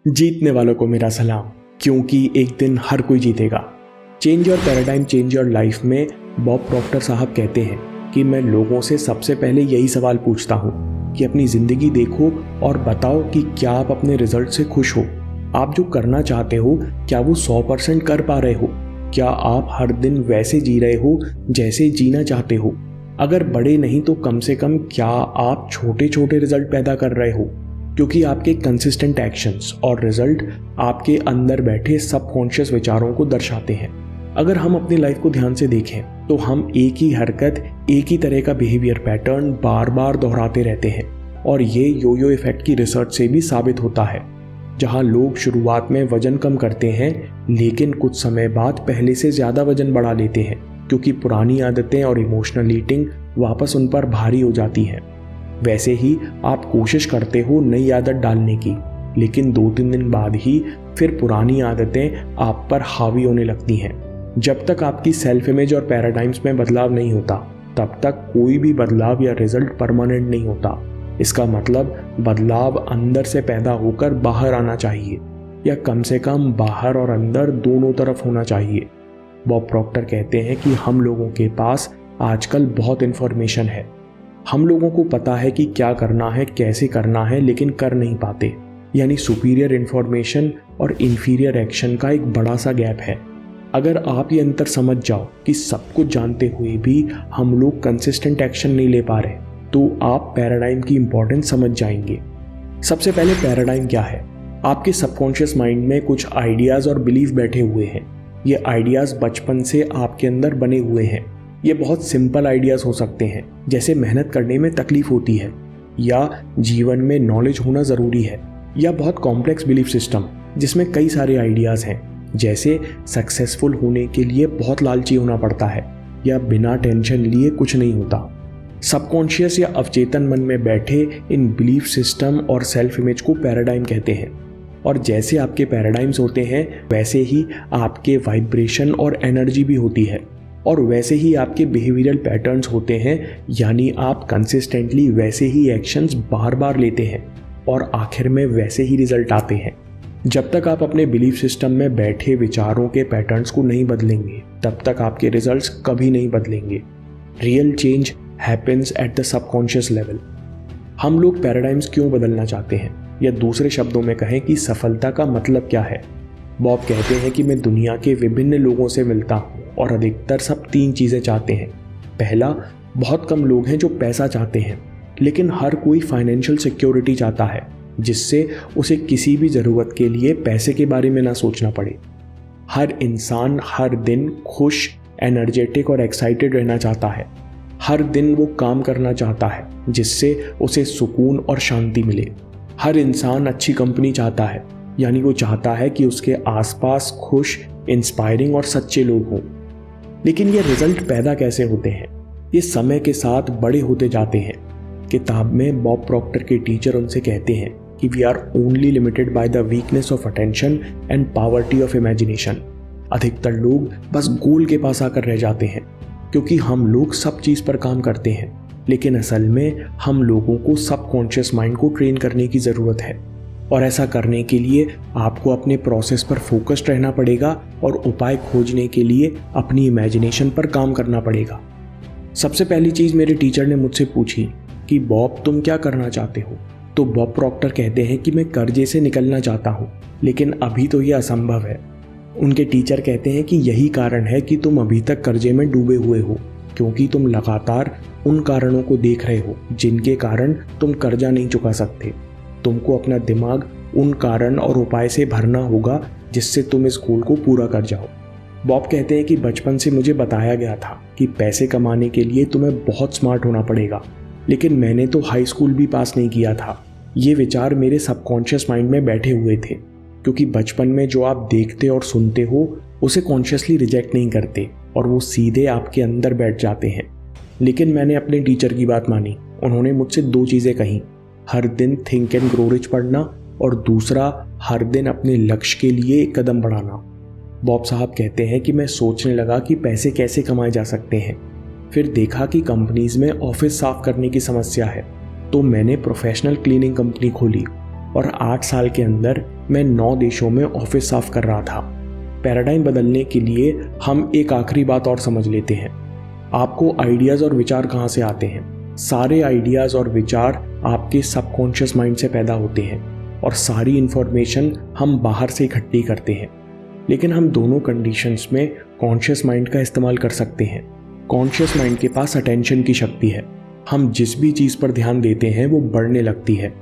जीतने वालों को मेरा सलाम, क्योंकि एक दिन हर कोई जीतेगा। Change your paradigm, change your life में बॉब प्रॉक्टर साहब कहते हैं कि मैं लोगों से सबसे पहले यही सवाल पूछता हूँ कि अपनी ज़िंदगी देखो और बताओ कि क्या आप अपने रिजल्ट से खुश हो। आप जो करना चाहते हो क्या वो 100% कर पा रहे हो? क्या आप हर दिन वैसे जी रहे हो जैसे जीना चाहते हो? अगर बड़े नहीं तो कम से कम क्या आप छोटे छोटे रिजल्ट पैदा कर रहे हो? क्योंकि आपके कंसिस्टेंट एक्शंस और रिजल्ट आपके अंदर बैठे सबकॉन्शियस विचारों को दर्शाते हैं। अगर हम अपनी लाइफ को ध्यान से देखें तो हम एक ही हरकत, एक ही तरह का बिहेवियर पैटर्न बार बार दोहराते रहते हैं और ये योयो इफेक्ट की रिसर्च से भी साबित होता है। जहां लोग शुरुआत में वजन कम करते हैं लेकिन कुछ समय बाद पहले से ज़्यादा वजन बढ़ा लेते हैं क्योंकि पुरानी आदतें और इमोशनल ईटिंग वापस उन पर भारी हो जाती हैं। वैसे ही आप कोशिश करते हो नई आदत डालने की, लेकिन 2-3 दिन बाद ही फिर पुरानी आदतें आप पर हावी होने लगती हैं। जब तक आपकी सेल्फ इमेज और पैराडाइम्स में बदलाव नहीं होता तब तक कोई भी बदलाव या रिजल्ट परमानेंट नहीं होता। इसका मतलब बदलाव अंदर से पैदा होकर बाहर आना चाहिए, या कम से कम बाहर और अंदर दोनों तरफ होना चाहिए। बॉब प्रॉक्टर कहते हैं कि हम लोगों के पास आजकल बहुत इन्फॉर्मेशन है। हम लोगों को पता है कि क्या करना है, कैसे करना है, लेकिन कर नहीं पाते। यानी सुपीरियर इन्फॉर्मेशन और इन्फीरियर एक्शन का एक बड़ा सा गैप है। अगर आप ये अंतर समझ जाओ कि सब कुछ जानते हुए भी हम लोग कंसिस्टेंट एक्शन नहीं ले पा रहे, तो आप पैराडाइम की इंपॉर्टेंस समझ जाएंगे। सबसे पहले पैराडाइम क्या है? आपके सबकॉन्शियस माइंड में कुछ आइडियाज़ और बिलीफ बैठे हुए हैं। ये आइडियाज़ बचपन से आपके अंदर बने हुए हैं। ये बहुत सिंपल आइडियाज़ हो सकते हैं, जैसे मेहनत करने में तकलीफ होती है, या जीवन में नॉलेज होना ज़रूरी है, या बहुत कॉम्प्लेक्स बिलीफ सिस्टम जिसमें कई सारे आइडियाज़ हैं, जैसे सक्सेसफुल होने के लिए बहुत लालची होना पड़ता है, या बिना टेंशन लिए कुछ नहीं होता। सबकॉन्शियस या अवचेतन मन में बैठे इन बिलीफ सिस्टम और सेल्फ इमेज को पैराडाइम कहते हैं। और जैसे आपके पैराडाइम्स होते हैं वैसे ही आपके वाइब्रेशन और एनर्जी भी होती है, और वैसे ही आपके बिहेवियरल पैटर्न्स होते हैं। यानी आप कंसिस्टेंटली वैसे ही एक्शंस बार बार लेते हैं और आखिर में वैसे ही रिजल्ट आते हैं। जब तक आप अपने बिलीफ सिस्टम में बैठे विचारों के पैटर्न्स को नहीं बदलेंगे तब तक आपके रिजल्ट्स कभी नहीं बदलेंगे। Real change happens at the subconscious level. हम लोग पैराडाइम्स क्यों बदलना चाहते हैं, या दूसरे शब्दों में कहें कि सफलता का मतलब क्या है? बॉब कहते हैं कि मैं दुनिया के विभिन्न लोगों से मिलता हूँ और अधिकतर सब 3 चीज़ें चाहते हैं। पहला, बहुत कम लोग हैं जो पैसा चाहते हैं, लेकिन हर कोई फाइनेंशियल सिक्योरिटी चाहता है जिससे उसे किसी भी ज़रूरत के लिए पैसे के बारे में ना सोचना पड़े। हर इंसान हर दिन खुश, एनर्जेटिक और एक्साइटेड रहना चाहता है। हर दिन वो काम करना चाहता है जिससे उसे सुकून और शांति मिले। हर इंसान अच्छी कंपनी चाहता है, यानी वो चाहता है कि उसके आसपास खुश, इंस्पायरिंग और सच्चे लोग हों। लेकिन ये रिजल्ट पैदा कैसे होते हैं? ये समय के साथ बड़े होते जाते हैं। किताब में बॉब प्रॉक्टर के टीचर उनसे कहते हैं कि we are only limited by the weakness of attention and poverty of imagination. अधिकतर लोग बस गोल के पास आकर रह जाते हैं क्योंकि हम लोग सब चीज़ पर काम करते हैं, लेकिन असल में हम लोगों को सबकॉन्शियस माइंड को ट्रेन करने की ज़रूरत है। और ऐसा करने के लिए आपको अपने प्रोसेस पर फोकस्ड रहना पड़ेगा और उपाय खोजने के लिए अपनी इमेजिनेशन पर काम करना पड़ेगा। सबसे पहली चीज़ मेरे टीचर ने मुझसे पूछी कि बॉब तुम क्या करना चाहते हो? तो बॉब प्रॉक्टर कहते हैं कि मैं कर्जे से निकलना चाहता हूँ, लेकिन अभी तो यह असंभव है। उनके टीचर कहते हैं कि यही कारण है कि तुम अभी तक कर्जे में डूबे हुए हो, क्योंकि तुम लगातार उन कारणों को देख रहे हो जिनके कारण तुम कर्जा नहीं चुका सकते। तुमको अपना दिमाग उन कारण और उपाय से भरना होगा जिससे तुम इस गोल को पूरा कर जाओ। बॉब कहते हैं कि बचपन से मुझे बताया गया था कि पैसे कमाने के लिए तुम्हें बहुत स्मार्ट होना पड़ेगा, लेकिन मैंने तो हाई स्कूल भी पास नहीं किया था। ये विचार मेरे सबकॉन्शियस माइंड में बैठे हुए थे, क्योंकि बचपन में जो आप देखते और सुनते हो उसे कॉन्शियसली रिजेक्ट नहीं करते और वो सीधे आपके अंदर बैठ जाते हैं। लेकिन मैंने अपने टीचर की बात मानी। उन्होंने मुझसे 2 चीज़ें कहीं, हर दिन थिंक एंड ग्रो रिच पढ़ना और दूसरा हर दिन अपने लक्ष्य के लिए एक कदम बढ़ाना। बॉब साहब कहते हैं कि मैं सोचने लगा कि पैसे कैसे कमाए जा सकते हैं। फिर देखा कि कंपनीज में ऑफिस साफ करने की समस्या है। तो मैंने प्रोफेशनल क्लीनिंग कंपनी खोली और 8 साल के अंदर मैं 9 देशों में ऑफिस साफ कर रहा था। पैराडाइम बदलने के लिए हम एक आखिरी बात और समझ लेते हैं। आपको आइडियाज़ और विचार कहाँ से आते हैं? सारे आइडियाज़ और विचार आपके सबकॉन्शियस माइंड से पैदा होते हैं और सारी इन्फॉर्मेशन हम बाहर से इकट्ठी करते हैं। लेकिन हम दोनों कंडीशंस में कॉन्शियस माइंड का इस्तेमाल कर सकते हैं। कॉन्शियस माइंड के पास अटेंशन की शक्ति है। हम जिस भी चीज़ पर ध्यान देते हैं वो बढ़ने लगती है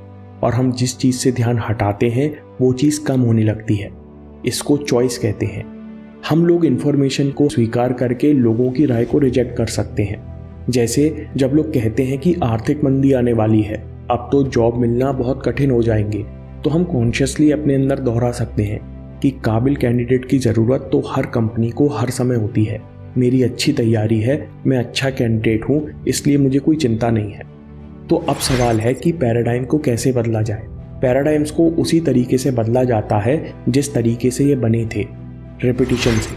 और हम जिस चीज़ से ध्यान हटाते हैं वो चीज़ कम होने लगती है। इसको चॉइस कहते हैं। हम लोग इन्फॉर्मेशन को स्वीकार करके लोगों की राय को रिजेक्ट कर सकते हैं। जैसे जब लोग कहते हैं कि आर्थिक मंदी आने वाली है, अब तो जॉब मिलना बहुत कठिन हो जाएंगे, तो हम कॉन्शियसली अपने अंदर दोहरा सकते हैं कि काबिल कैंडिडेट की ज़रूरत तो हर कंपनी को हर समय होती है। मेरी अच्छी तैयारी है, मैं अच्छा कैंडिडेट हूँ, इसलिए मुझे कोई चिंता नहीं है। तो अब सवाल है कि पैराडाइम को कैसे बदला जाए। पैराडाइम्स को उसी तरीके से बदला जाता है जिस तरीके से ये बने थे, रेपिटेशन से।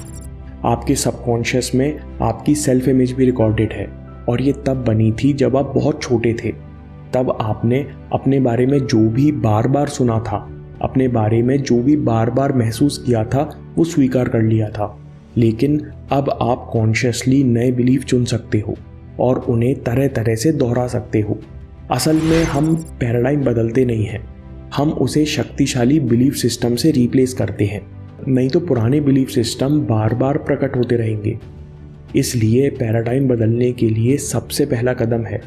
आपके सबकॉन्शियस में आपकी सेल्फ इमेज भी रिकॉर्डेड है और ये तब बनी थी जब आप बहुत छोटे थे। तब आपने अपने बारे में जो भी बार बार सुना था, अपने बारे में जो भी बार बार महसूस किया था, वो स्वीकार कर लिया था। लेकिन अब आप कॉन्शियसली नए बिलीफ चुन सकते हो और उन्हें तरह तरह से दोहरा सकते हो। असल में हम पैराडाइम बदलते नहीं हैं, हम उसे शक्तिशाली बिलीफ सिस्टम से रिप्लेस करते हैं। नहीं तो पुराने बिलीफ सिस्टम बार बार प्रकट होते रहेंगे। इसलिए पैराडाइम बदलने के लिए सबसे पहला कदम है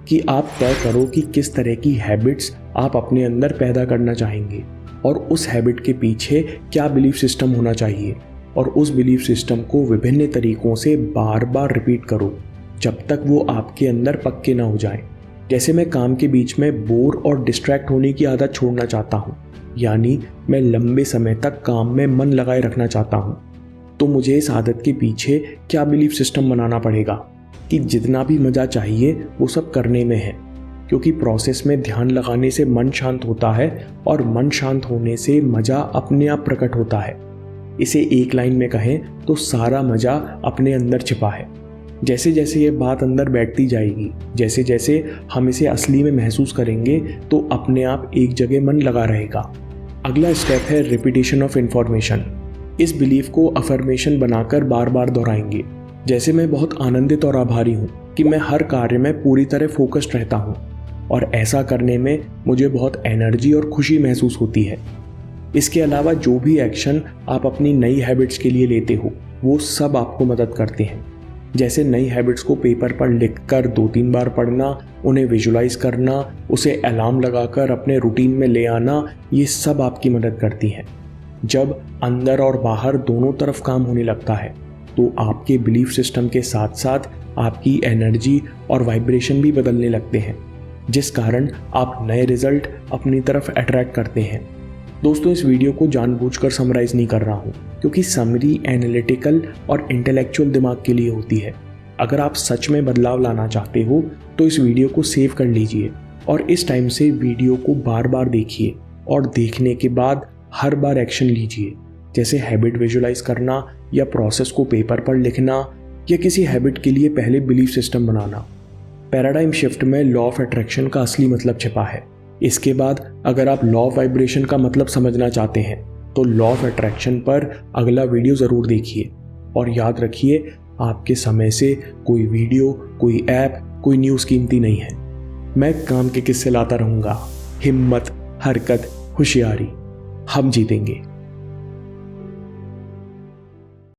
कि आप तय करो कि किस तरह की हैबिट्स आप अपने अंदर पैदा करना चाहेंगे और उस हैबिट के पीछे क्या बिलीफ सिस्टम होना चाहिए, और उस बिलीफ सिस्टम को विभिन्न तरीकों से बार बार रिपीट करो जब तक वो आपके अंदर पक्के ना हो जाएं। जैसे मैं काम के बीच में बोर और डिस्ट्रैक्ट होने की आदत छोड़ना चाहता हूँ, यानी मैं लंबे समय तक काम में मन लगाए रखना चाहता हूँ, तो मुझे इस आदत के पीछे क्या बिलीफ सिस्टम बनाना पड़ेगा कि जितना भी मज़ा चाहिए वो सब करने में है। क्योंकि प्रोसेस में ध्यान लगाने से मन शांत होता है और मन शांत होने से मज़ा अपने आप प्रकट होता है। इसे एक लाइन में कहें तो सारा मज़ा अपने अंदर छिपा है। जैसे जैसे ये बात अंदर बैठती जाएगी, जैसे जैसे हम इसे असली में महसूस करेंगे, तो अपने आप एक जगह मन लगा रहेगा। अगला स्टेप है रिपीटेशन ऑफ इन्फॉर्मेशन। इस बिलीफ को अफर्मेशन बनाकर बार बार दोहराएंगे। जैसे मैं बहुत आनंदित और आभारी हूँ कि मैं हर कार्य में पूरी तरह फोकस्ड रहता हूँ और ऐसा करने में मुझे बहुत एनर्जी और खुशी महसूस होती है। इसके अलावा जो भी एक्शन आप अपनी नई हैबिट्स के लिए लेते हो, वो सब आपको मदद करते हैं। जैसे नई हैबिट्स को पेपर पर लिखकर 2-3 बार पढ़ना, उन्हें विजुलाइज करना, उसे अलार्म लगाकर अपने रूटीन में ले आना, ये सब आपकी मदद करती हैं। जब अंदर और बाहर दोनों तरफ काम होने लगता है, तो आपके बिलीफ सिस्टम के साथ साथ आपकी एनर्जी और वाइब्रेशन भी बदलने लगते हैं, जिस कारण आप नए रिजल्ट अपनी तरफ अट्रैक्ट करते हैं। दोस्तों, इस वीडियो को जानबूझकर समराइज नहीं कर रहा हूँ, क्योंकि समरी एनालिटिकल और इंटेलेक्चुअल दिमाग के लिए होती है। अगर आप सच में बदलाव लाना चाहते हो तो इस वीडियो को सेव कर लीजिए और इस टाइम से वीडियो को बार बार देखिए और देखने के बाद हर बार एक्शन लीजिए, जैसे हैबिट विजुलाइज करना या प्रोसेस को पेपर पर लिखना या किसी हैबिट के लिए पहले बिलीफ सिस्टम बनाना। पैराडाइम शिफ्ट में लॉ ऑफ अट्रैक्शन का असली मतलब छिपा है। इसके बाद अगर आप लॉ ऑफ वाइब्रेशन का मतलब समझना चाहते हैं तो लॉ ऑफ अट्रैक्शन पर अगला वीडियो ज़रूर देखिए। और याद रखिए, आपके समय से कोई वीडियो, कोई ऐप, कोई न्यूज़ कीमती नहीं है। मैं काम के किस्से लाता रहूँगा। हिम्मत, हरकत, होशियारी, हम जीतेंगे।